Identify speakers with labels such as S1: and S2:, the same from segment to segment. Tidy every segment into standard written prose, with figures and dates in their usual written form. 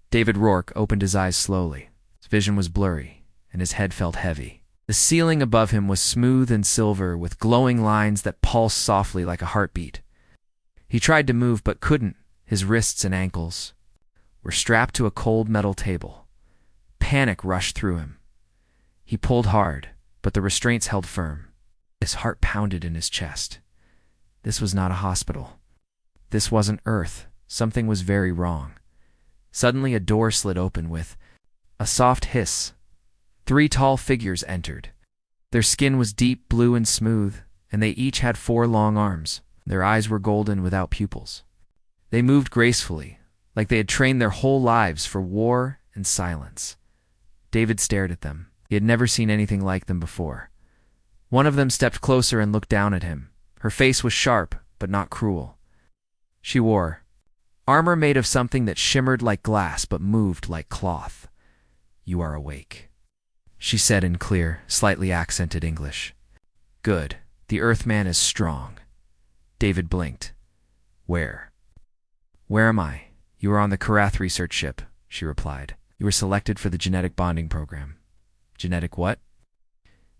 S1: David Rourke opened his eyes slowly. His vision was blurry, and his head felt heavy. The ceiling above him was smooth and silver, with glowing lines that pulsed softly like a heartbeat. He tried to move but couldn't. His wrists and ankles were strapped to a cold metal table. Panic rushed through him. He pulled hard, but the restraints held firm. His heart pounded in his chest. This was not a hospital. This wasn't Earth. Something was very wrong. Suddenly a door slid open with a soft hiss. 3 tall figures entered. Their skin was deep blue and smooth, and they each had 4 long arms. Their eyes were golden without pupils. They moved gracefully, like they had trained their whole lives for war and silence. David stared at them. He had never seen anything like them before. One of them stepped closer and looked down at him. Her face was sharp, but not cruel. She wore armor made of something that shimmered like glass but moved like cloth. "You are awake," she said in clear, slightly accented English. "Good. The Earthman is strong." David blinked. Where am I?" "You are on the Karath research ship," she replied. "You were selected for the genetic bonding program." "Genetic what?"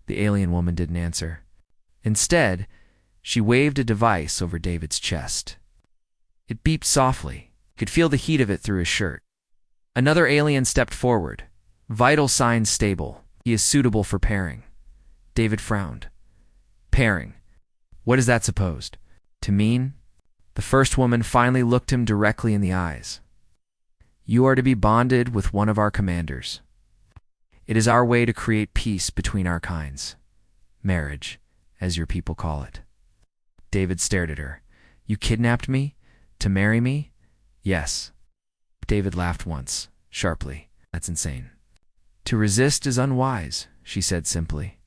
S1: The alien woman didn't answer. Instead, she waved a device over David's chest. It beeped softly. He could feel the heat of it through his shirt. Another alien stepped forward. "Vital signs stable. He is suitable for pairing." David frowned. "Pairing? What is that supposed to mean?" The first woman finally looked him directly in the eyes. "You are to be bonded with one of our commanders. It is our way to create peace between our kinds. Marriage, as your people call it." David stared at her. "You kidnapped me? To marry me?" "Yes." David laughed once, sharply. "That's insane." "To resist is unwise," she said simply.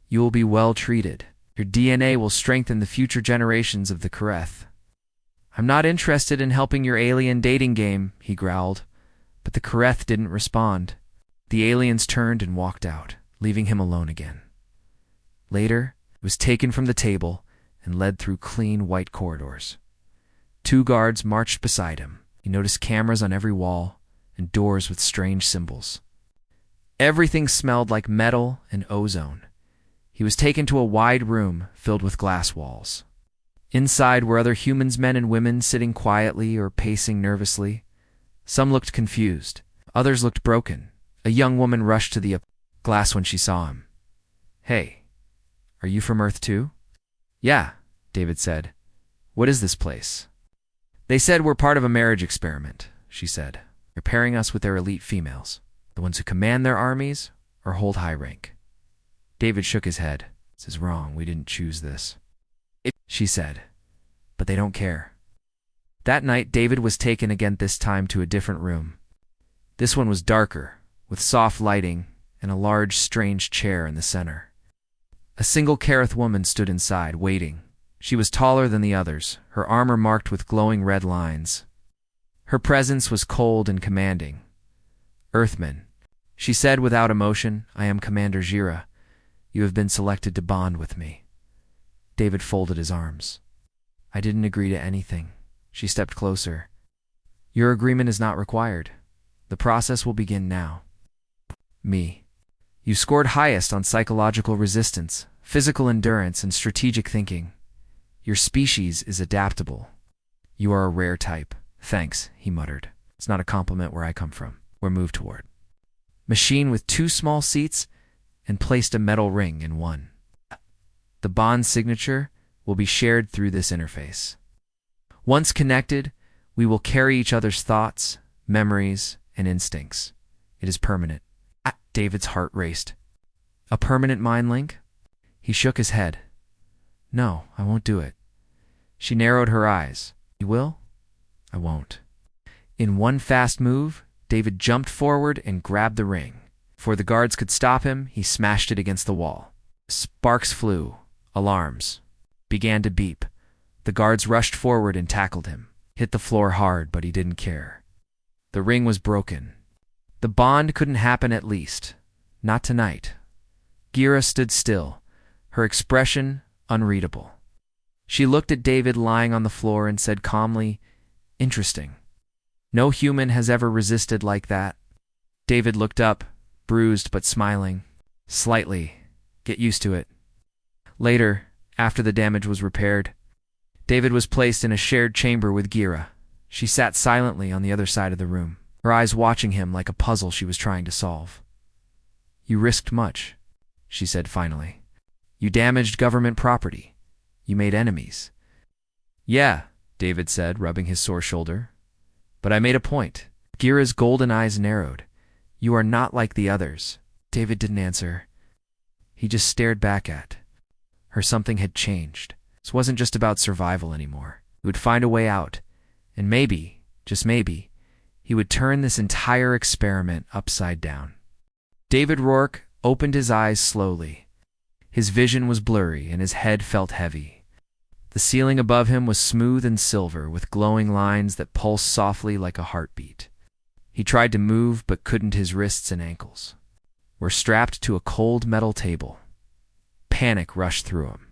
S1: "You will be well treated. Your DNA will strengthen the future generations of the Karath." "I'm not interested in helping your alien dating game," he growled. But the Karath didn't respond. The aliens turned and walked out, leaving him alone again. Later, he was taken from the table and led through clean white corridors. 2 guards marched beside him. He noticed cameras on every wall and doors with strange symbols. Everything smelled like metal and ozone. He was taken to a wide room filled with glass walls. Inside were other humans, men and women, sitting quietly or pacing nervously. Some looked confused. Others looked broken. A young woman rushed to the glass when she saw him. "Hey, are you from Earth too?" "Yeah," David said. "What is this place?" "They said we're part of a marriage experiment," she said. "They're pairing us with their elite females, the ones who command their armies or hold high rank." David shook his head. "This is wrong. We didn't choose this," she said. "But they don't care." That night, David was taken again, this time to a different room. This one was darker, with soft lighting and a large, strange chair in the center. A single Karath woman stood inside, waiting. She was taller than the others, her armor marked with glowing red lines. Her presence was cold and commanding. "Earthman," she said without emotion, "I am Commander Jira. You have been selected to bond with me." David folded his arms. "I didn't agree to anything." She stepped closer. "Your agreement is not required. The process will begin now." "Me. You scored highest on psychological resistance, physical endurance, and strategic thinking. Your species is adaptable. You are a rare type." "Thanks," he muttered. "It's not a compliment where I come from. We're moved toward." Machine with 2 small seats and placed a metal ring in one. The bond signature will be shared through this interface. Once connected, we will carry each other's thoughts, memories, and instincts. It is permanent. David's heart raced. "A permanent mind link?" He shook his head. "No, I won't do it." She narrowed her eyes. "You will?" "I won't." In one fast move, David jumped forward and grabbed the ring. Before the guards could stop him, he smashed it against the wall. Sparks flew. Alarms began to beep. The guards rushed forward and tackled him. Hit the floor hard, but he didn't care. The ring was broken. The bond couldn't happen, at least. Not tonight. Gira stood still, her expression unreadable. She looked at David lying on the floor and said calmly, "Interesting." No human has ever resisted like that. David looked up, bruised but smiling. Slightly. Get used to it. Later, after the damage was repaired, David was placed in a shared chamber with Gira. She sat silently on the other side of the room, her eyes watching him like a puzzle she was trying to solve. You risked much, she said finally. You damaged government property. You made enemies. Yeah, David said, rubbing his sore shoulder. But I made a point. Gira's golden eyes narrowed. You are not like the others. David didn't answer. He just stared back at her. Something had changed. This wasn't just about survival anymore. He would find a way out. And maybe, just maybe, he would turn this entire experiment upside down. David Rourke opened his eyes slowly. His vision was blurry and his head felt heavy. The ceiling above him was smooth and silver, with glowing lines that pulsed softly like a heartbeat. He tried to move, but couldn't. His wrists and ankles were strapped to a cold metal table. Panic rushed through him.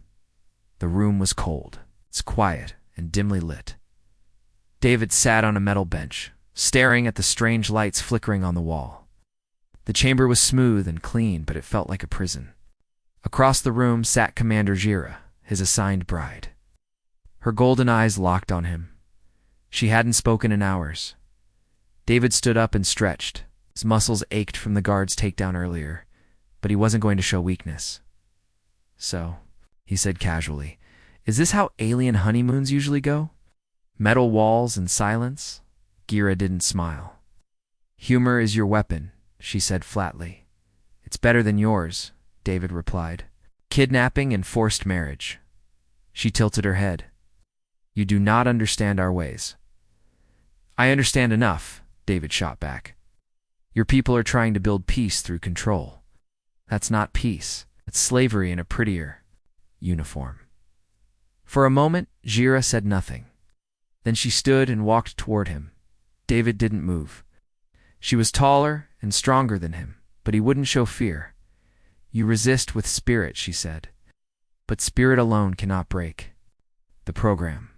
S1: The room was cold. It's quiet and dimly lit. David sat on a metal bench, staring at the strange lights flickering on the wall. The chamber was smooth and clean, but it felt like a prison. Across the room sat Commander Gira, his assigned bride. Her golden eyes locked on him. She hadn't spoken in hours. David stood up and stretched. His muscles ached from the guard's takedown earlier, but he wasn't going to show weakness. So, he said casually, is this how alien honeymoons usually go? Metal walls and silence? Gira didn't smile. Humor is your weapon, she said flatly. It's better than yours, David replied. Kidnapping and forced marriage. She tilted her head. You do not understand our ways. I understand enough, David shot back. Your people are trying to build peace through control. That's not peace. It's slavery in a prettier uniform. For a moment, Gira said nothing. Then she stood and walked toward him. David didn't move. She was taller and stronger than him, but he wouldn't show fear. You resist with spirit, she said. But spirit alone cannot break the program.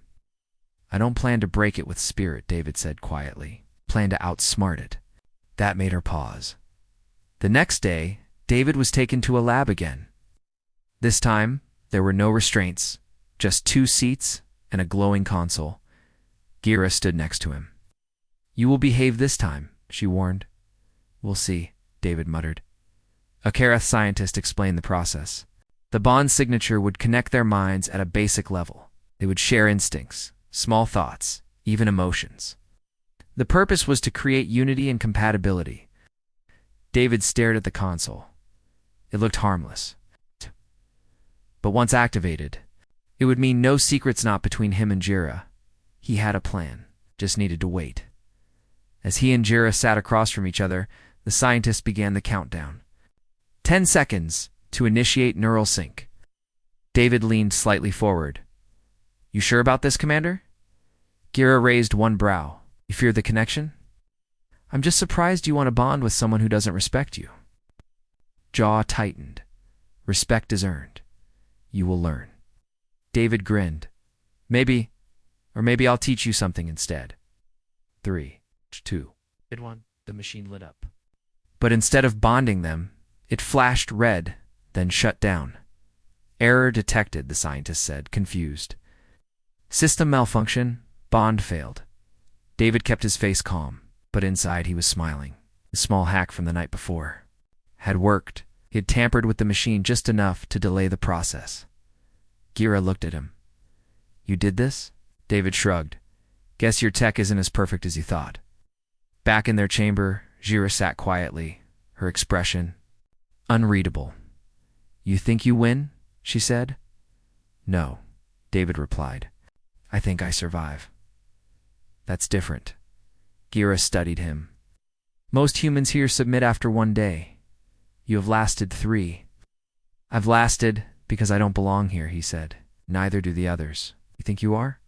S1: I don't plan to break it with spirit, David said quietly. Plan to outsmart it. That made her pause. The next day, David was taken to a lab again. This time, there were no restraints, just 2 seats and a glowing console. Gira stood next to him. You will behave this time, she warned. We'll see, David muttered. A Karath scientist explained the process. The bond signature would connect their minds at a basic level. They would share instincts, small thoughts, even emotions. The purpose was to create unity and compatibility. David stared at the console. It looked harmless. But once activated, it would mean no secrets not between him and Gira. He had a plan, just needed to wait. As he and Gira sat across from each other, the scientist began the countdown. 10 seconds to initiate neural sync. David leaned slightly forward. You sure about this, Commander? Gira raised one brow. You fear the connection? I'm just surprised you want to bond with someone who doesn't respect you. Jaw tightened. Respect is earned. You will learn. David grinned. Maybe I'll teach you something instead. 3, 2, 1. The machine lit up. But instead of bonding them, it flashed red, then shut down. Error detected, the scientist said, confused. System malfunction. Bond failed. David kept his face calm, but inside he was smiling. The small hack from the night before had worked. He had tampered with the machine just enough to delay the process. Gira looked at him. You did this? David shrugged. Guess your tech isn't as perfect as you thought. Back in their chamber, Gira sat quietly, her expression unreadable. You think you win? She said. No, David replied. I think I survive. That's different. Gira studied him. Most humans here submit after 1 day. You have lasted 3. I've lasted because I don't belong here, he said. Neither do the others. You think you are?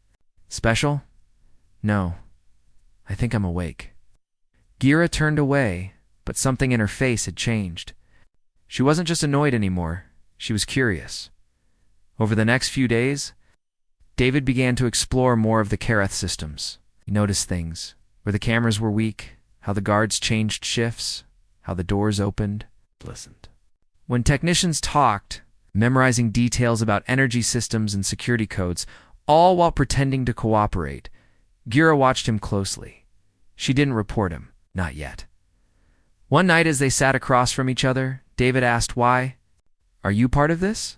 S1: Special? No. I think I'm awake. Gira turned away, but something in her face had changed. She wasn't just annoyed anymore. She was curious. Over the next few days, David began to explore more of the Karath systems. He noticed things where the cameras were weak, how the guards changed shifts, how the doors opened. Listened. When technicians talked, memorizing details about energy systems and security codes, all while pretending to cooperate, Gira watched him closely. She didn't report him, not yet. One night as they sat across from each other, David asked why. "Are you part of this?"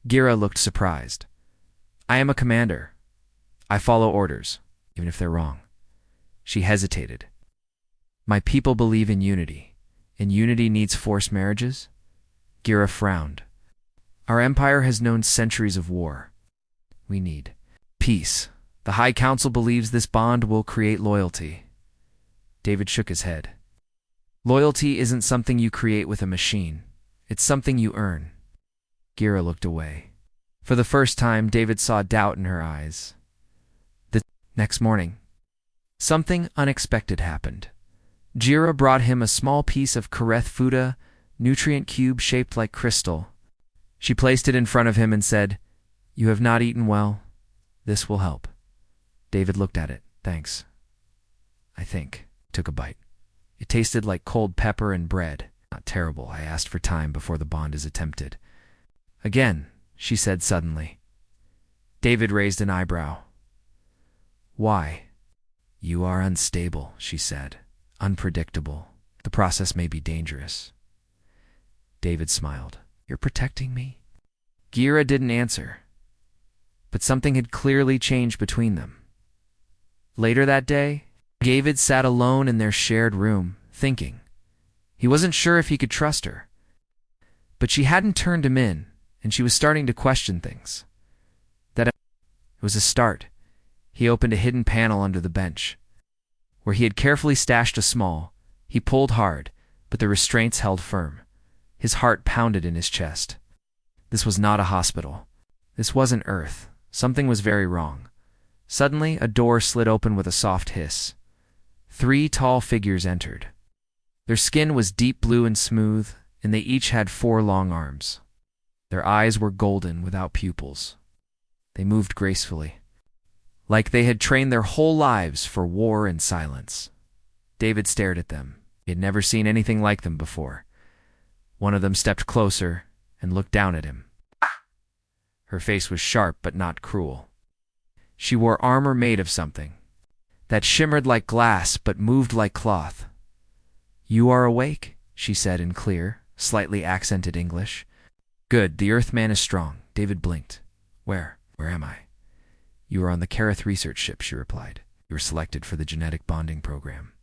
S1: Gira looked surprised. "I am a commander. I follow orders, even if they're wrong." She hesitated. "My people believe in unity, and unity needs forced marriages?" Gira frowned. "Our empire has known centuries of war. We need peace. The High Council believes this bond will create loyalty." David shook his head. "Loyalty isn't something you create with a machine. It's something you earn." Gira looked away. For the first time, David saw doubt in her eyes. The next morning, something unexpected happened. Gira brought him a small piece of Kareth Fuda, nutrient cube shaped like crystal. She placed it in front of him and said, "You have not eaten well. This will help." David looked at it. "Thanks. I think." Took a bite. It tasted like cold pepper and bread. "Not terrible. I asked for time before the bond is attempted." "Again," she said suddenly. David raised an eyebrow. "Why?" "You are unstable," she said. "Unpredictable. The process may be dangerous." David smiled. "You're protecting me?" Gira didn't answer, but something had clearly changed between them. Later that day, David sat alone in their shared room, thinking. He wasn't sure if he could trust her. But she hadn't turned him in, and she was starting to question things. It was a start. He opened a hidden panel under the bench. Where he had carefully stashed a small, he pulled hard, but the restraints held firm. His heart pounded in his chest. This was not a hospital. This wasn't Earth. Something was very wrong. Suddenly, a door slid open with a soft hiss. 3 tall figures entered. Their skin was deep blue and smooth, and they each had 4 long arms. Their eyes were golden without pupils. They moved gracefully, like they had trained their whole lives for war and silence. David stared at them. He had never seen anything like them before. One of them stepped closer and looked down at him. Her face was sharp but not cruel. She wore armor made of something that shimmered like glass but moved like cloth. "You are awake," she said in clear, slightly accented English. "Good, the Earthman is strong." David blinked. Where am I?" "You are on the Kareth research ship," she replied. "You were selected for the genetic bonding program."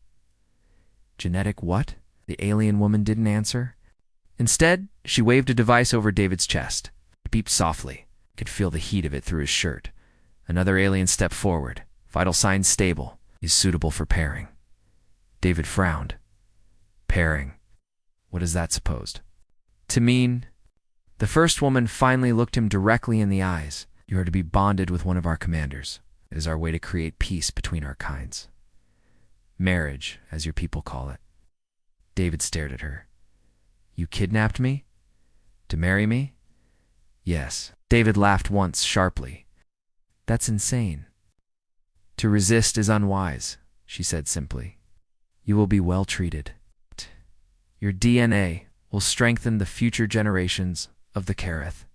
S1: "Genetic what?" The alien woman didn't answer. Instead, she waved a device over David's chest. It beeped softly. He could feel the heat of it through his shirt. Another alien stepped forward. "Vital signs stable. Is suitable for pairing." David frowned. "Pairing? What is that supposed to mean?" The first woman finally looked him directly in the eyes. "You are to be bonded with one of our commanders. It is our way to create peace between our kinds. Marriage, as your people call it." David stared at her. "You kidnapped me? To marry me?" "Yes." David laughed once sharply. "That's insane." "To resist is unwise," she said simply. "You will be well treated. Your DNA will strengthen the future generations of the Kareth."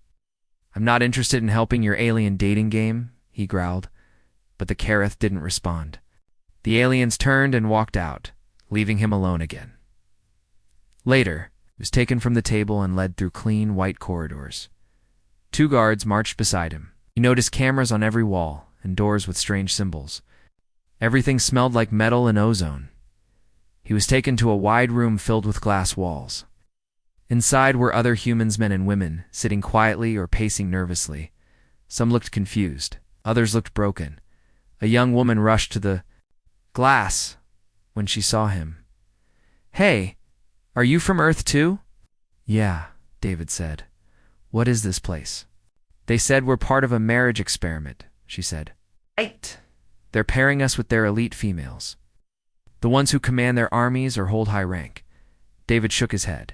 S1: "I'm not interested in helping your alien dating game," he growled, but the Kareth didn't respond. The aliens turned and walked out, leaving him alone again. Later, he was taken from the table and led through clean, white corridors. 2 guards marched beside him. He noticed cameras on every wall and doors with strange symbols. Everything smelled like metal and ozone. He was taken to a wide room filled with glass walls. Inside were other humans, men and women, sitting quietly or pacing nervously. Some looked confused. Others looked broken. A young woman rushed to the glass when she saw him. "Hey, are you from Earth too?" "Yeah," David said. "What is this place?" "They said we're part of a marriage experiment," she said. "Right. They're pairing us with their elite females. The ones who command their armies or hold high rank." David shook his head.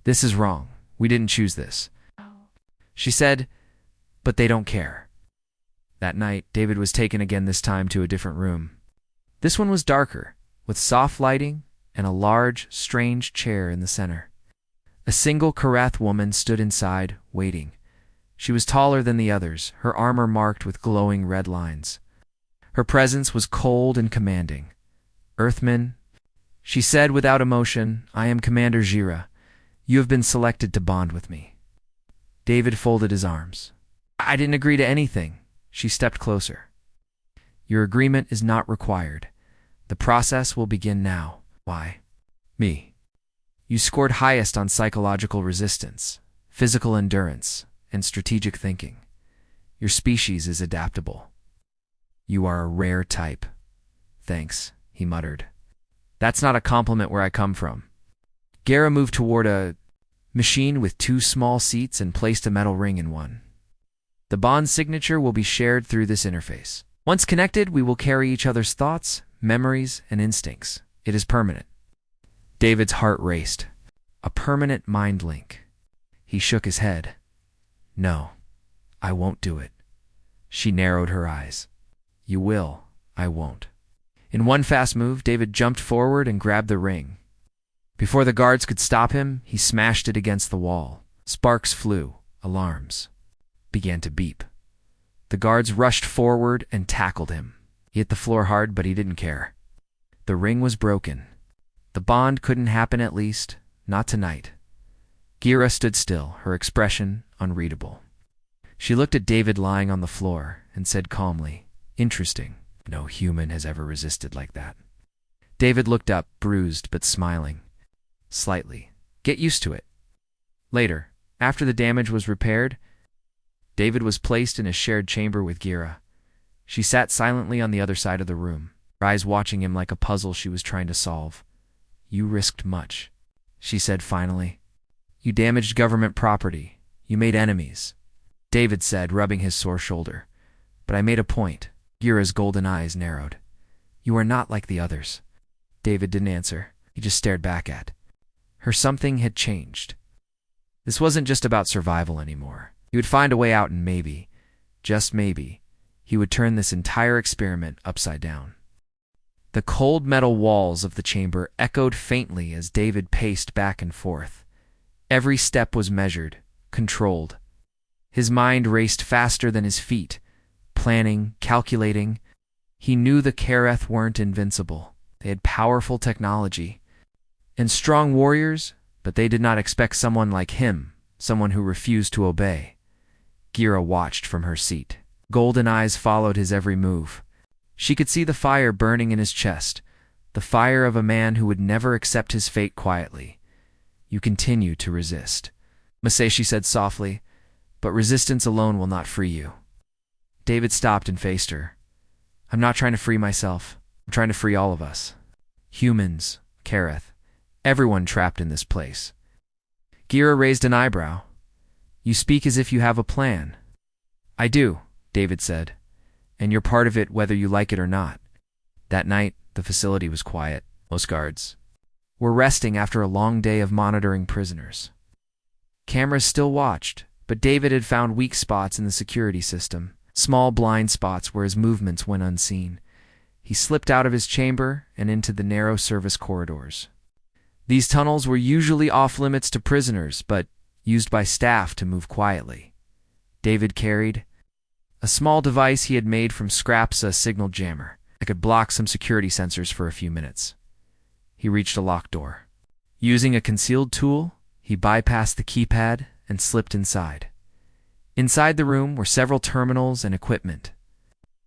S1: "This is wrong. We didn't choose this." She said, "But they don't care." That night, David was taken again, this time to a different room. This one was darker, with soft lighting and a large, strange chair in the center. A single Karath woman stood inside, waiting. She was taller than the others, her armor marked with glowing red lines. Her presence was cold and commanding. "Earthman," she said without emotion, "I am Commander Jira. You have been selected to bond with me." David folded his arms. "I didn't agree to anything." She stepped closer. "Your agreement is not required. The process will begin now." "Why?" "Me. You scored highest on psychological resistance, physical endurance, and strategic thinking. Your species is adaptable. You are a rare type." "Thanks," he muttered. "That's not a compliment where I come from." Gara moved toward a machine with 2 small seats and placed a metal ring in one. "The bond signature will be shared through this interface. Once connected, we will carry each other's thoughts, memories, and instincts. It is permanent." David's heart raced. A permanent mind link. He shook his head. "No, I won't do it." She narrowed her eyes. "You will, I won't." In one fast move, David jumped forward and grabbed the ring. Before the guards could stop him, he smashed it against the wall. Sparks flew. Alarms began to beep. The guards rushed forward and tackled him. He hit the floor hard, but he didn't care. The ring was broken. The bond couldn't happen, at least, not tonight. Gira stood still, her expression unreadable. She looked at David lying on the floor and said calmly, "Interesting. No human has ever resisted like that." David looked up, bruised but smiling. Slightly. "Get used to it." Later, after the damage was repaired, David was placed in a shared chamber with Gira. She sat silently on the other side of the room, her eyes watching him like a puzzle she was trying to solve. "You risked much," she said finally. "You damaged government property. You made enemies," David said, rubbing his sore shoulder. "But I made a point." Gira's golden eyes narrowed. "You are not like the others." David didn't answer. He just stared back at her. Something had changed. This wasn't just about survival anymore. He would find a way out, and maybe, just maybe, he would turn this entire experiment upside down. The cold metal walls of the chamber echoed faintly as David paced back and forth. Every step was measured, controlled. His mind raced faster than his feet, planning, calculating. He knew the Kareth weren't invincible. They had powerful technology and strong warriors, but they did not expect someone like him, someone who refused to obey. Gira watched from her seat. Golden eyes followed his every move. She could see the fire burning in his chest, the fire of a man who would never accept his fate quietly. "You continue to resist," Masashi said softly, "but resistance alone will not free you." David stopped and faced her. "I'm not trying to free myself. I'm trying to free all of us. Humans, Kareth, everyone trapped in this place." Gira raised an eyebrow. "You speak as if you have a plan." "I do," David said, "and you're part of it whether you like it or not." That night, the facility was quiet. Most guards were resting after a long day of monitoring prisoners. Cameras still watched, but David had found weak spots in the security system, small blind spots where his movements went unseen. He slipped out of his chamber and into the narrow service corridors. These tunnels were usually off-limits to prisoners, but used by staff to move quietly. David carried a small device he had made from scraps, a signal jammer that could block some security sensors for a few minutes. He reached a locked door. Using a concealed tool, he bypassed the keypad and slipped inside. Inside the room were several terminals and equipment.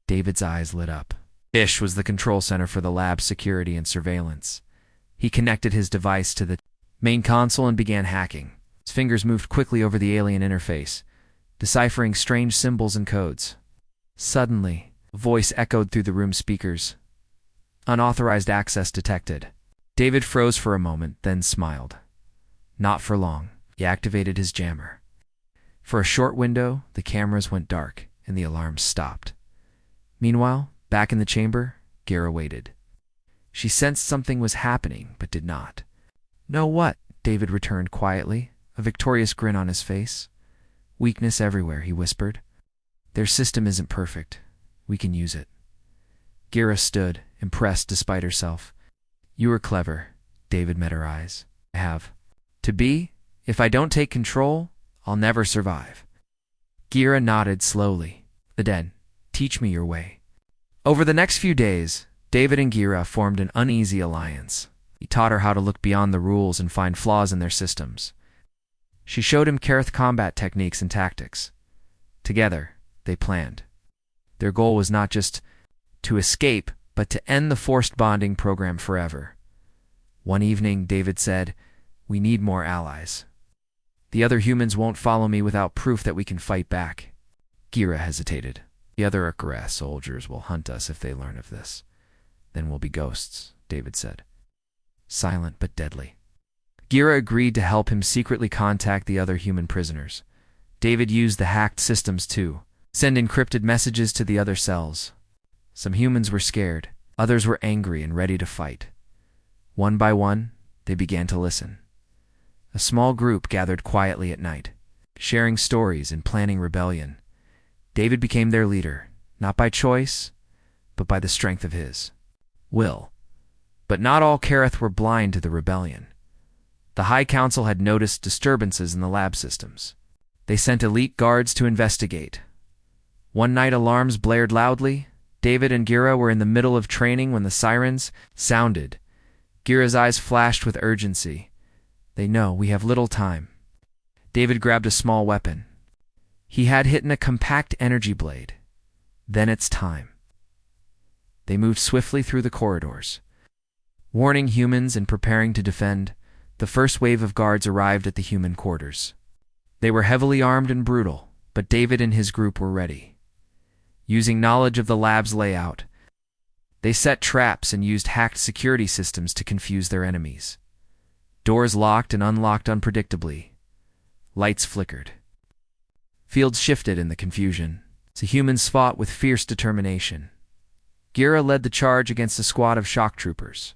S1: David's eyes lit up. Ish was the control center for the lab's security and surveillance. He connected his device to the main console and began hacking. His fingers moved quickly over the alien interface, deciphering strange symbols and codes. Suddenly, a voice echoed through the room's speakers. "Unauthorized access detected." David froze for a moment, then smiled. Not for long. He activated his jammer. For a short window, the cameras went dark, and the alarms stopped. Meanwhile, back in the chamber, Gira waited. She sensed something was happening, but did not. "Know what?" David returned quietly, a victorious grin on his face. "Weakness everywhere," he whispered. "Their system isn't perfect. We can use it." Gira stood, impressed despite herself. You were clever, David met her eyes. I have. To be? If I don't take control, I'll never survive. Gira nodded slowly. Then, teach me your way. Over the next few days, David and Gira formed an uneasy alliance. He taught her how to look beyond the rules and find flaws in their systems. She showed him Kareth combat techniques and tactics. Together, they planned. Their goal was not just to escape, but to end the forced bonding program forever. One evening, David said, "We need more allies. The other humans won't follow me without proof that we can fight back." Gira hesitated. "The other Orcs soldiers will hunt us if they learn of this. Then we'll be ghosts," David said. Silent but deadly. Gira agreed to help him secretly contact the other human prisoners. David used the hacked systems too, send encrypted messages to the other cells. Some humans were scared, others were angry and ready to fight. One by one, they began to listen. A small group gathered quietly at night, sharing stories and planning rebellion. David became their leader, not by choice, but by the strength of his will. But not all Kareth were blind to the rebellion. The High Council had noticed disturbances in the lab systems. They sent elite guards to investigate. One night alarms blared loudly. David and Gira were in the middle of training when the sirens sounded. Gira's eyes flashed with urgency. "They know we have little time." David grabbed a small weapon. He had hidden a compact energy blade. Then it's time. They moved swiftly through the corridors. Warning humans and preparing to defend, the first wave of guards arrived at the human quarters. They were heavily armed and brutal, but David and his group were ready. Using knowledge of the lab's layout, they set traps and used hacked security systems to confuse their enemies. Doors locked and unlocked unpredictably. Lights flickered. Fields shifted in the confusion. The humans fought with fierce determination. Gira led the charge against a squad of shock troopers.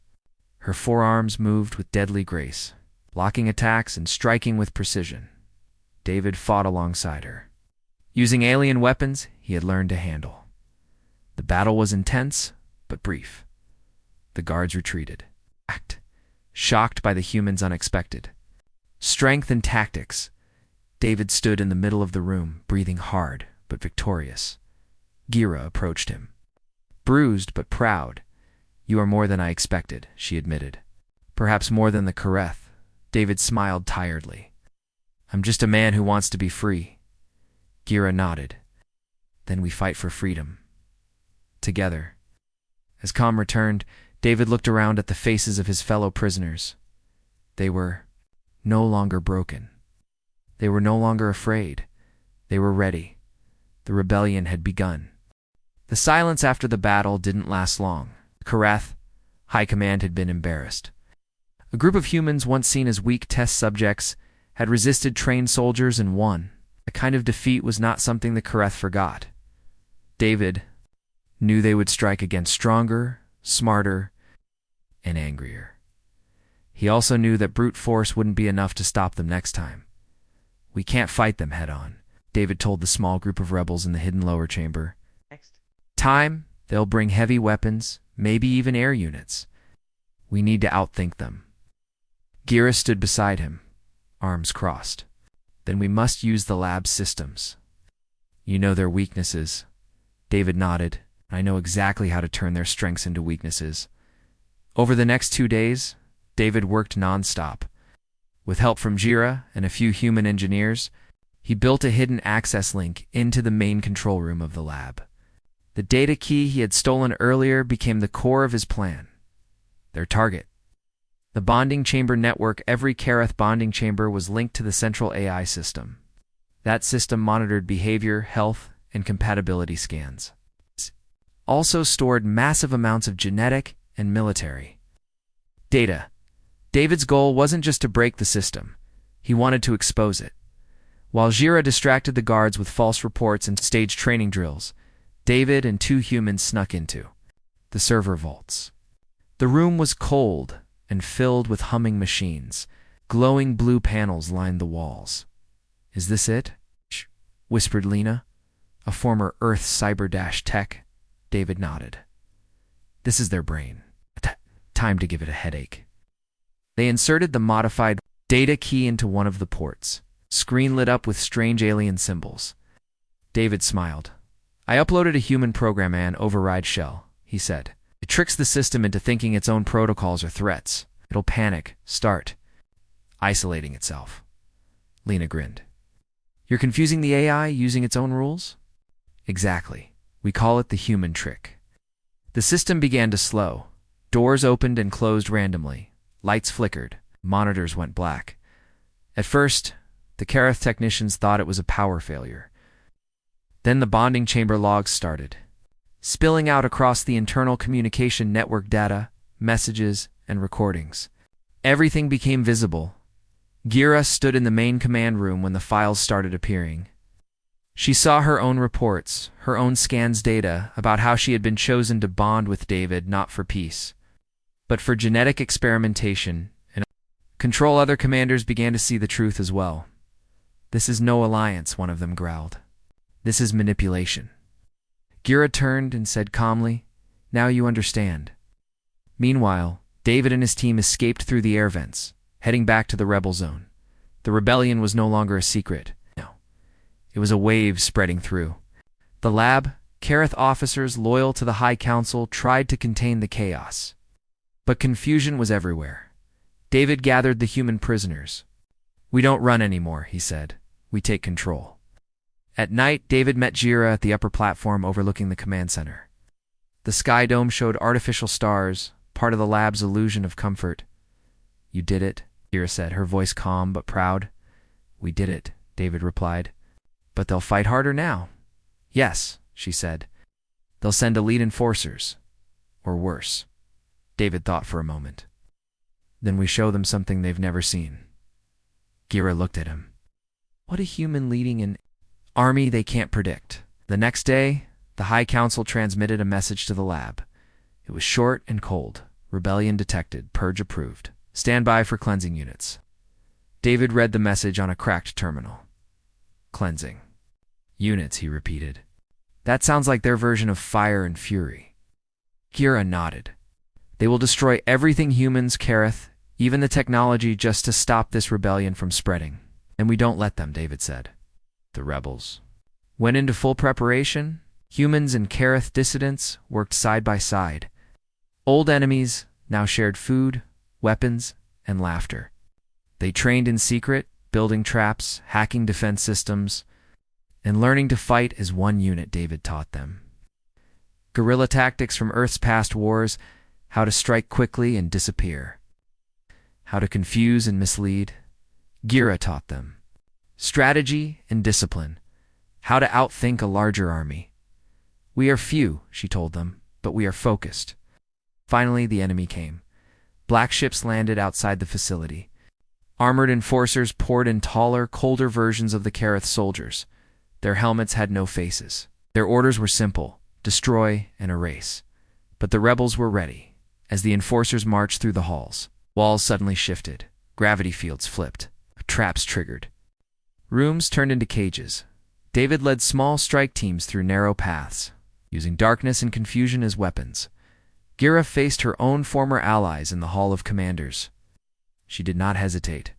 S1: Her forearms moved with deadly grace, blocking attacks and striking with precision. David fought alongside her. Using alien weapons he had learned to handle. The battle was intense, but brief. The guards retreated, shocked by the humans' unexpected strength and tactics. David stood in the middle of the room, breathing hard but victorious. Gira approached him. Bruised but proud. "You are more than I expected," she admitted. "Perhaps more than the Kareth." David smiled tiredly. "I'm just a man who wants to be free." Gira nodded. "Then we fight for freedom. Together." As calm returned, David looked around at the faces of his fellow prisoners. They were no longer broken. They were no longer afraid. They were ready. The rebellion had begun. The silence after the battle didn't last long. Kareth, High Command, had been embarrassed. A group of humans once seen as weak test subjects had resisted trained soldiers and won. A kind of defeat was not something the Kareth forgot. David knew they would strike again stronger, smarter, and angrier. He also knew that brute force wouldn't be enough to stop them next time. "We can't fight them head-on," David told the small group of rebels in the hidden lower chamber. "Time, they'll bring heavy weapons, maybe even air units. We need to outthink them." Gira stood beside him, arms crossed. "Then we must use the lab's systems." "You know their weaknesses." David nodded. "I know exactly how to turn their strengths into weaknesses." Over the next 2 days, David worked non-stop. With help from Gira and a few human engineers, he built a hidden access link into the main control room of the lab. The data key he had stolen earlier became the core of his plan. Their target. The bonding chamber network. Every Kareth bonding chamber was linked to the central AI system. That system monitored behavior, health, and compatibility scans. It also stored massive amounts of genetic and military data. David's goal wasn't just to break the system. He wanted to expose it. While Gira distracted the guards with false reports and staged training drills, David and 2 humans snuck into the server vaults. The room was cold and filled with humming machines. Glowing blue panels lined the walls. "Is this it?" whispered Lena, a former Earth cyber-tech. David nodded. This is their brain. Time to give it a headache. They inserted the modified data key into one of the ports. Screen lit up with strange alien symbols. David smiled. I uploaded a human program and override shell, he said. It tricks the system into thinking its own protocols are threats. It'll panic, start isolating itself. Lena grinned. You're confusing the AI using its own rules? Exactly. We call it the human trick. The system began to slow. Doors opened and closed randomly. Lights flickered. Monitors went black. At first, the Kareth technicians thought it was a power failure. Then the bonding chamber logs started, spilling out across the internal communication network data, messages, and recordings. Everything became visible. Gira stood in the main command room when the files started appearing. She saw her own reports, her own scans data about how she had been chosen to bond with David not for peace, but for genetic experimentation. And control other commanders began to see the truth as well. This is no alliance, one of them growled. This is manipulation. Gira turned and said calmly, Now you understand. Meanwhile, David and his team escaped through the air vents, heading back to the rebel zone. The rebellion was no longer a secret. No. It was a wave spreading through. The lab, Kareth officers loyal to the High Council tried to contain the chaos. But confusion was everywhere. David gathered the human prisoners. We don't run anymore, he said. We take control. At night, David met Gira at the upper platform overlooking the command center. The sky dome showed artificial stars, part of the lab's illusion of comfort. You did it, Gira said, her voice calm but proud. We did it, David replied. But they'll fight harder now. Yes, she said. They'll send elite enforcers. Or worse. David thought for a moment. Then we show them something they've never seen. Gira looked at him. What a human leading an army they can't predict. The next day, the High Council transmitted a message to the lab. It was short and cold. Rebellion detected. Purge approved. Stand by for cleansing units. David read the message on a cracked terminal. Cleansing. Units, he repeated. That sounds like their version of fire and fury. Gira nodded. They will destroy everything humans, Kareth, even the technology, just to stop this rebellion from spreading. And we don't let them, David said. The rebels went into full preparation. Humans and Kareth dissidents worked side by side. Old enemies now shared food, weapons, and laughter. They trained in secret, building traps, hacking defense systems, and learning to fight as one unit, David taught them. Guerrilla tactics from Earth's past wars, how to strike quickly and disappear. How to confuse and mislead. Gira taught them. Strategy and discipline. How to outthink a larger army. We are few, she told them, but we are focused. Finally, the enemy came. Black ships landed outside the facility. Armored enforcers poured in taller, colder versions of the Kareth soldiers. Their helmets had no faces. Their orders were simple: destroy and erase. But the rebels were ready. As the enforcers marched through the halls, walls suddenly shifted. Gravity fields flipped. Traps triggered. Rooms turned into cages. David led small strike teams through narrow paths, using darkness and confusion as weapons. Gira faced her own former allies in the Hall of Commanders. She did not hesitate.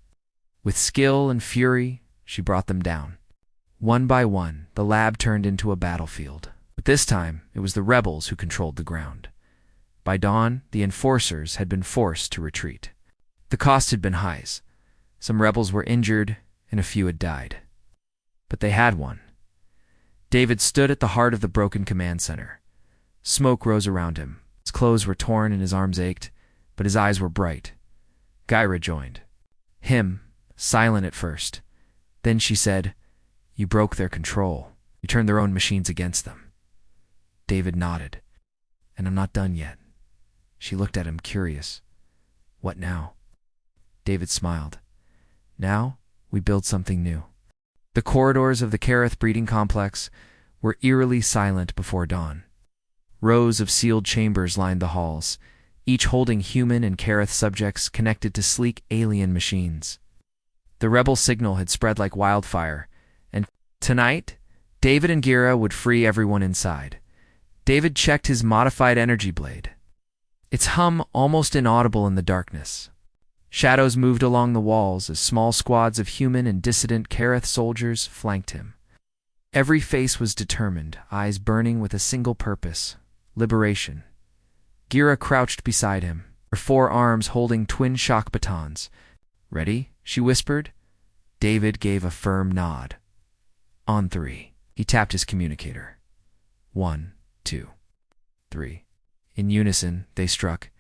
S1: With skill and fury, she brought them down. One by one, the lab turned into a battlefield. But this time, it was the rebels who controlled the ground. By dawn, the enforcers had been forced to retreat. The cost had been high. Some rebels were injured, and a few had died. But they had won. David stood at the heart of the broken command center. Smoke rose around him. His clothes were torn and his arms ached, but his eyes were bright. Gira joined. Him, silent at first. Then she said, You broke their control. You turned their own machines against them. David nodded. And I'm not done yet. She looked at him, curious. What now? David smiled. Now, we build something new. The corridors of the Kareth breeding complex were eerily silent before dawn. Rows of sealed chambers lined the halls, each holding human and Kareth subjects connected to sleek alien machines. The rebel signal had spread like wildfire, and tonight, David and Gira would free everyone inside. David checked his modified energy blade. its hum almost inaudible in the darkness. Shadows moved along the walls as small squads of human and dissident Kareth soldiers flanked him. Every face was determined, eyes burning with a single purpose: liberation. Gira crouched beside him, her 4 arms holding twin shock batons. "Ready?" she whispered. David gave a firm nod. "On 3. He tapped his communicator. 1, 2, 3. In unison, they struck.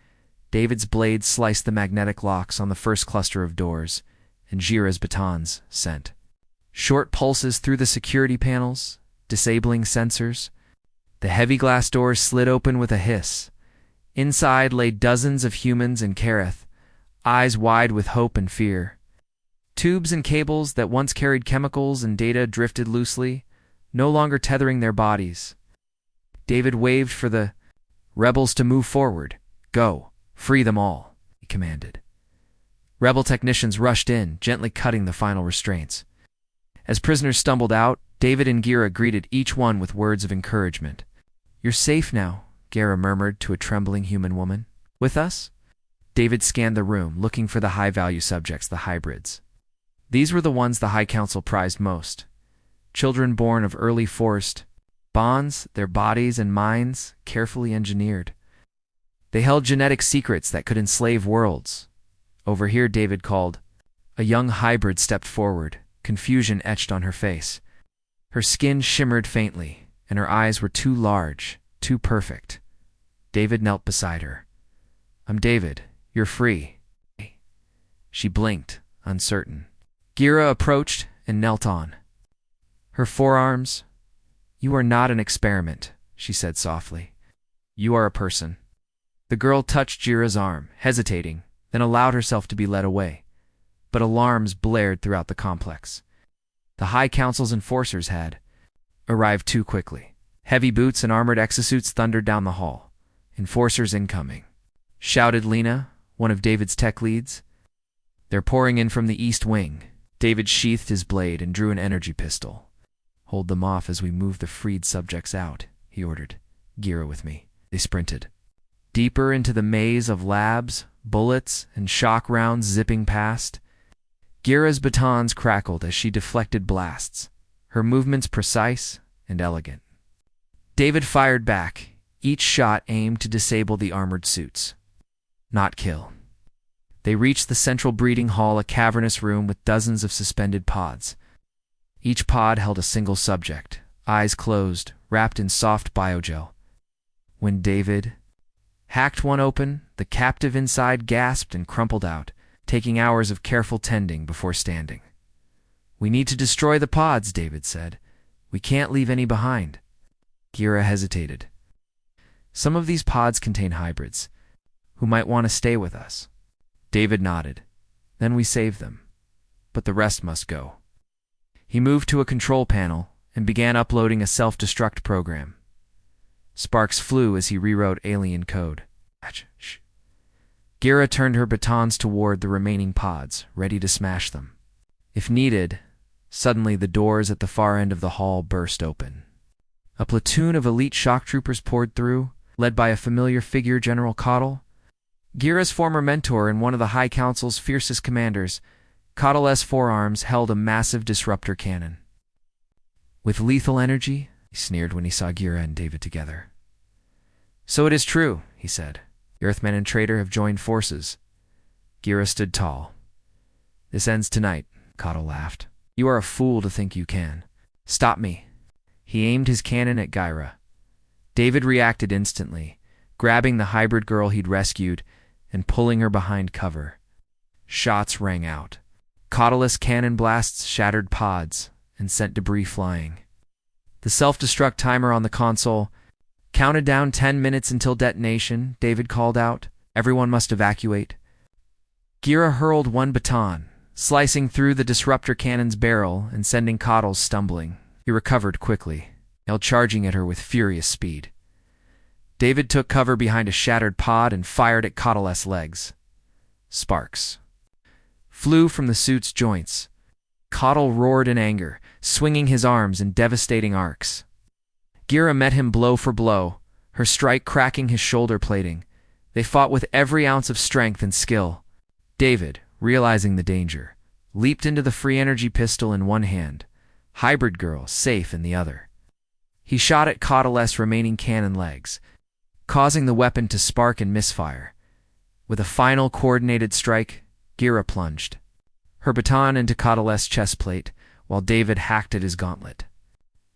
S1: David's blade sliced the magnetic locks on the first cluster of doors, and Gira's batons sent short pulses through the security panels, disabling sensors. The heavy glass doors slid open with a hiss. Inside lay dozens of humans and Kareth, eyes wide with hope and fear. Tubes and cables that once carried chemicals and data drifted loosely, no longer tethering their bodies. David waved for the rebels to move forward. "Go, free them all," he commanded. Rebel technicians rushed in, gently cutting the final restraints. As prisoners stumbled out, David and Gira greeted each one with words of encouragement. "You're safe now," Gira murmured to a trembling human woman. "With us?" David scanned the room, looking for the high-value subjects, the hybrids. These were the ones the High Council prized most. Children born of early forced bonds, their bodies and minds carefully engineered. They held genetic secrets that could enslave worlds. "Over here," David called. A young hybrid stepped forward, confusion etched on her face. Her skin shimmered faintly, and her eyes were too large, too perfect. David knelt beside her. "I'm David. You're free." She blinked, uncertain. Gira approached and knelt on her forearms. "You are not an experiment," she said softly. "You are a person." The girl touched Gira's arm, hesitating, then allowed herself to be led away. But alarms blared throughout the complex. The High Council's enforcers had arrived too quickly. Heavy boots and armored exosuits thundered down the hall. "Enforcers incoming," shouted Lena, one of David's tech leads. "They're pouring in from the east wing." David sheathed his blade and drew an energy pistol. "Hold them off as we move the freed subjects out," he ordered. "Gira with me." They sprinted. Deeper into the maze of labs, bullets, and shock rounds zipping past. Gira's batons crackled as she deflected blasts, her movements precise and elegant. David fired back, each shot aimed to disable the armored suits, not kill. They reached the central breeding hall, a cavernous room with dozens of suspended pods. Each pod held a single subject, eyes closed, wrapped in soft biogel. When David hacked one open, the captive inside gasped and crumpled out, taking hours of careful tending before standing. "We need to destroy the pods," David said. "We can't leave any behind." Gira hesitated. "Some of these pods contain hybrids who might want to stay with us." David nodded. "Then we save them. But the rest must go." He moved to a control panel and began uploading a self-destruct program. Sparks flew as he rewrote alien code. Shh. Gira turned her batons toward the remaining pods, ready to smash them. If needed, suddenly the doors at the far end of the hall burst open. A platoon of elite shock troopers poured through, led by a familiar figure, General Cottle. Gira's former mentor and one of the High Council's fiercest commanders, Cottle's forearms held a massive disruptor cannon. "With lethal energy?" he sneered when he saw Gira and David together. "So it is true," he said. "Earthman and Traitor have joined forces." Gira stood tall. "This ends tonight," Cottle laughed. "You are a fool to think you can stop me." He aimed his cannon at Gira. David reacted instantly, grabbing the hybrid girl he'd rescued and pulling her behind cover. Shots rang out. Cottle's cannon blasts shattered pods and sent debris flying. The self-destruct timer on the console counted down 10 minutes until detonation. David called out, "Everyone must evacuate." Gira hurled one baton, slicing through the disruptor cannon's barrel and sending Cottle stumbling. He recovered quickly, now charging at her with furious speed. David took cover behind a shattered pod and fired at Cottle's legs. Sparks flew from the suit's joints. Cottle roared in anger, swinging his arms in devastating arcs. Gira met him blow for blow, her strike cracking his shoulder plating. They fought with every ounce of strength and skill. David, realizing the danger, leaped into the free energy pistol in one hand, hybrid girl safe in the other. He shot at Caudile's remaining cannon legs, causing the weapon to spark and misfire. With a final coordinated strike, Gira plunged her baton into Caudile's chest plate, while David hacked at his gauntlet.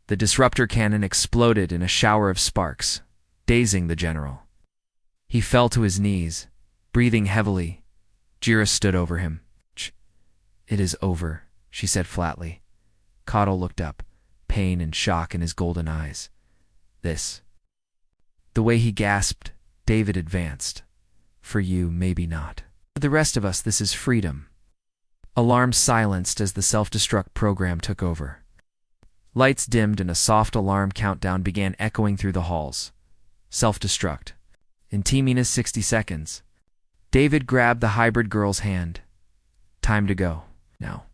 S1: The disruptor cannon exploded in a shower of sparks, dazing the general. He fell to his knees, breathing heavily. Gira stood over him. "It is over," she said flatly. Caudle looked up, pain and shock in his golden eyes. "This." The way he gasped, David advanced. "For you, maybe not. For the rest of us, this is freedom." Alarms silenced as the self-destruct program took over. Lights dimmed and a soft alarm countdown began echoing through the halls. Self-destruct. In T-minus 60 seconds. David grabbed the hybrid girl's hand. Time to go, now.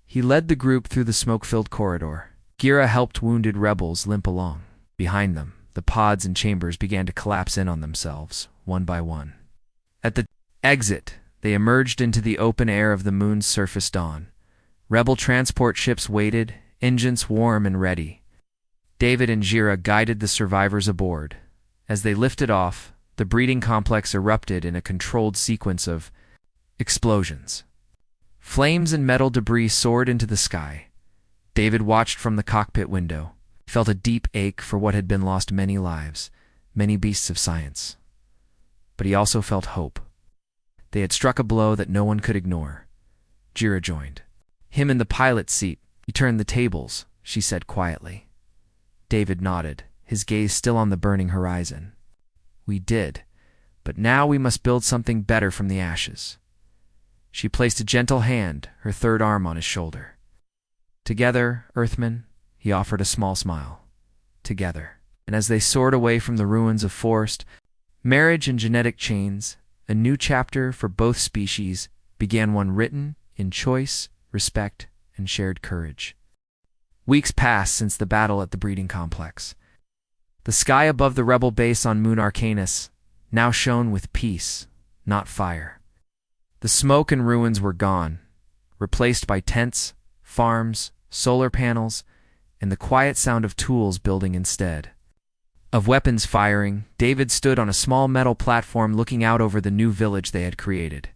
S1: He led the group through the smoke-filled corridor. Gira helped wounded rebels limp along. Behind them, the pods and chambers began to collapse in on themselves, one by one. At the exit, they emerged into the open air of the moon's surface dawn. Rebel transport ships waited, engines warm and ready. David and Gira guided the survivors aboard. As they lifted off, the breeding complex erupted in a controlled sequence of explosions. Flames and metal debris soared into the sky. David watched from the cockpit window, felt a deep ache for what had been lost many lives, many beasts of science. But he also felt hope. They had struck a blow that no one could ignore. Gira joined him in the pilot's seat. "You turned the tables," she said quietly. David nodded, his gaze still on the burning horizon. "We did, but now we must build something better from the ashes." She placed a gentle hand, her third arm on his shoulder. "Together, Earthman," he offered a small smile. "Together." And as they soared away from the ruins of forest, marriage and genetic chains, a new chapter for both species began, one written in choice, respect, and shared courage. Weeks passed since the battle at the breeding complex. The sky above the rebel base on Moon Arcanus now shone with peace, not fire. The smoke and ruins were gone, replaced by tents, farms, solar panels, and the quiet sound of tools building instead. Of weapons firing, David stood on a small metal platform looking out over the new village they had created.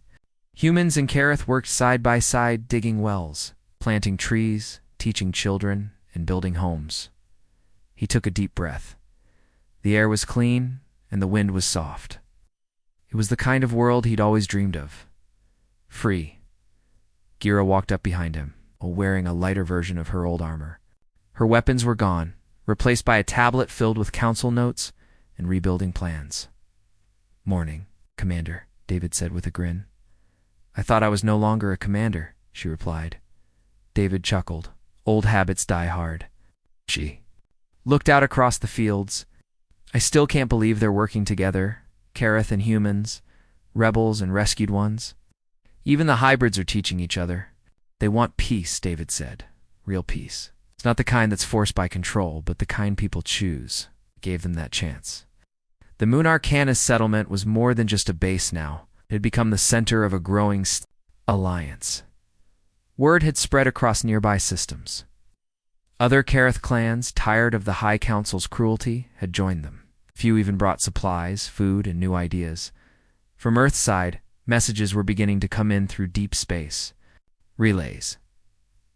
S1: Humans and Kareth worked side by side digging wells, planting trees, teaching children, and building homes. He took a deep breath. The air was clean, and the wind was soft. It was the kind of world he'd always dreamed of. Free. Gira walked up behind him, wearing a lighter version of her old armor. Her weapons were gone, replaced by a tablet filled with council notes and rebuilding plans. "Morning, Commander," David said with a grin. "I thought I was no longer a commander," she replied. David chuckled. Old habits die hard. She looked out across the fields. "I still can't believe they're working together, Kareth and humans, rebels and rescued ones. Even the hybrids are teaching each other. They want peace," David said. "Real peace. It's not the kind that's forced by control, but the kind people choose." Gave them that chance. The Moon Arcanus settlement was more than just a base now. It had become the center of a growing alliance. Word had spread across nearby systems. Other Kareth clans, tired of the High Council's cruelty, had joined them. Few even brought supplies, food, and new ideas. From Earth's side, messages were beginning to come in through deep space. Relays.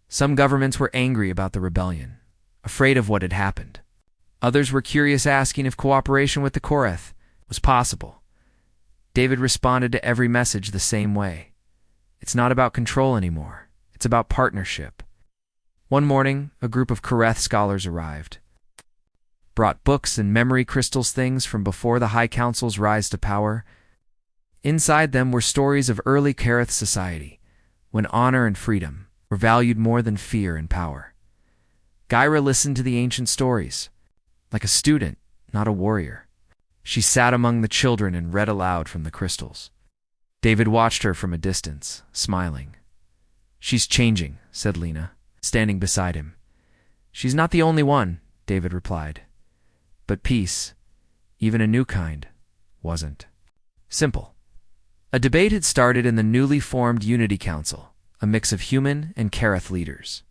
S1: Some governments were angry about the rebellion, afraid of what had happened. Others were curious, asking if cooperation with the Koreth was possible. David responded to every message the same way. It's not about control anymore. It's about partnership. One morning, a group of Kareth scholars arrived. Brought books and memory crystals, things from before the High Council's rise to power. Inside them were stories of early Kareth society, when honor and freedom were valued more than fear and power. Gyra listened to the ancient stories, like a student, not a warrior. She sat among the children and read aloud from the crystals. David watched her from a distance, smiling. "She's changing," said Lena, standing beside him. "She's not the only one," David replied. But peace, even a new kind, wasn't. Simple. A debate had started in the newly formed Unity Council, a mix of human and Kareth leaders.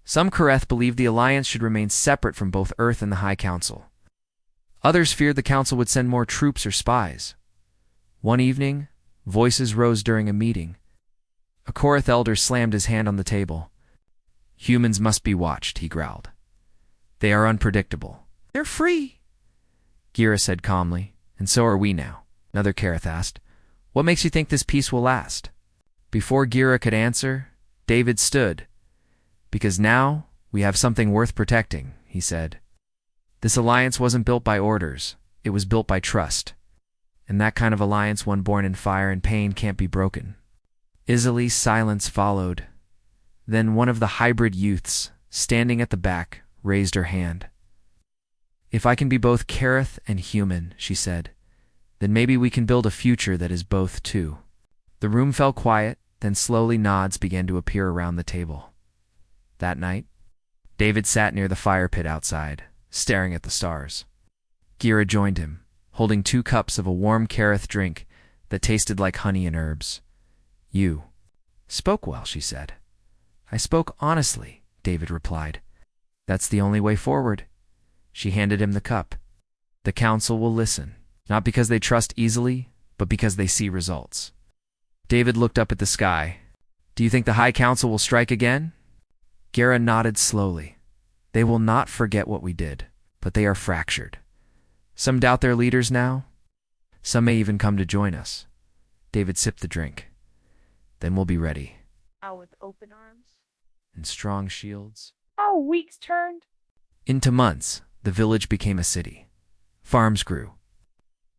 S1: Some Kareth believed the alliance should remain separate from both Earth and the High Council. Others feared the council would send more troops or spies. One evening, voices rose during a meeting. A Kareth elder slammed his hand on the table. "Humans must be watched," he growled. "They are unpredictable." "They're free," Gira said calmly. "And so are we now," another Kareth asked. "What makes you think this peace will last?" Before Gira could answer, David stood. "Because now we have something worth protecting," he said. "This alliance wasn't built by orders. It was built by trust. And that kind of alliance, one born in fire and pain, can't be broken." Izali's silence followed. Then one of the hybrid youths, standing at the back, raised her hand. "If I can be both Kareth and human," she said, "then maybe we can build a future that is both too." The room fell quiet, then slowly nods began to appear around the table. That night, David sat near the fire pit outside, staring at the stars. Gira joined him, holding 2 cups of a warm Kareth drink that tasted like honey and herbs. "You spoke well," she said. "I spoke honestly," David replied. "That's the only way forward." She handed him the cup. "The council will listen, not because they trust easily, but because they see results." David looked up at the sky. "Do you think the High Council will strike again?" Gira nodded slowly. "They will not forget what we did, but they are fractured. Some doubt their leaders now. Some may even come to join us." David sipped the drink. "Then we'll be ready."
S2: Out with open arms.
S1: And strong shields.
S2: How weeks turned.
S1: Into months, the village became a city. Farms grew.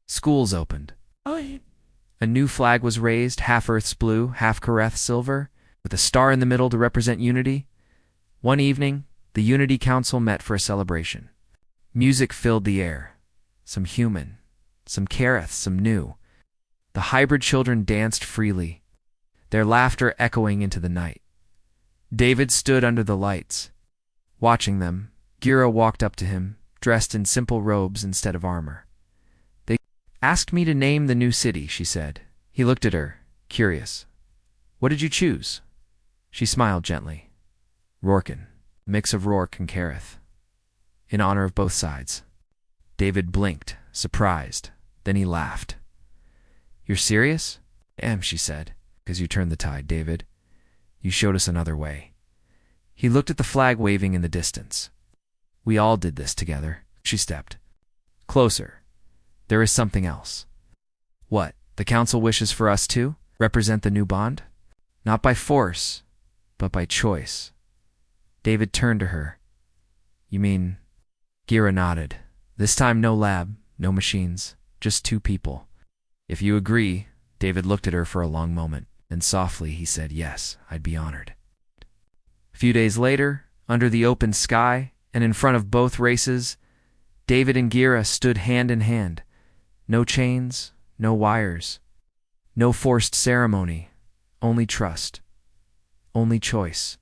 S1: Schools opened. A new flag was raised, half Earth's blue, half Kareth silver, with a star in the middle to represent unity. One evening, the Unity Council met for a celebration. Music filled the air. Some human, some Kareth, some new. The hybrid children danced freely, their laughter echoing into the night. David stood under the lights. Watching them, Gira walked up to him, dressed in simple robes instead of armor. "They asked me to name the new city," she said. He looked at her, curious. "What did you choose?" She smiled gently. "Rorken, mix of Rorke and Kareth, in honor of both sides." David blinked, surprised. Then he laughed. "You're serious?" "Am," she said. "'Cause you turned the tide, David. You showed us another way." He looked at the flag waving in the distance. "We all did this together." She stepped closer. "There is something else." "What? The council wishes for us to represent the new bond? Not by force, but by choice." David turned to her. "You mean?" Gira nodded. "This time no lab, no machines, just 2 people. If you agree." David looked at her for a long moment, and softly he said, "Yes, I'd be honored." A few days later, under the open sky, and in front of both races, David and Gira stood hand in hand. No chains, no wires, no forced ceremony, only trust, only choice.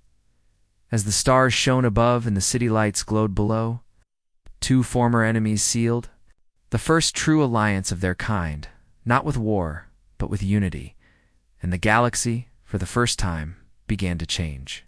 S1: As the stars shone above and the city lights glowed below, 2 former enemies sealed, the first true alliance of their kind, not with war, but with unity, and the galaxy, for the first time, began to change.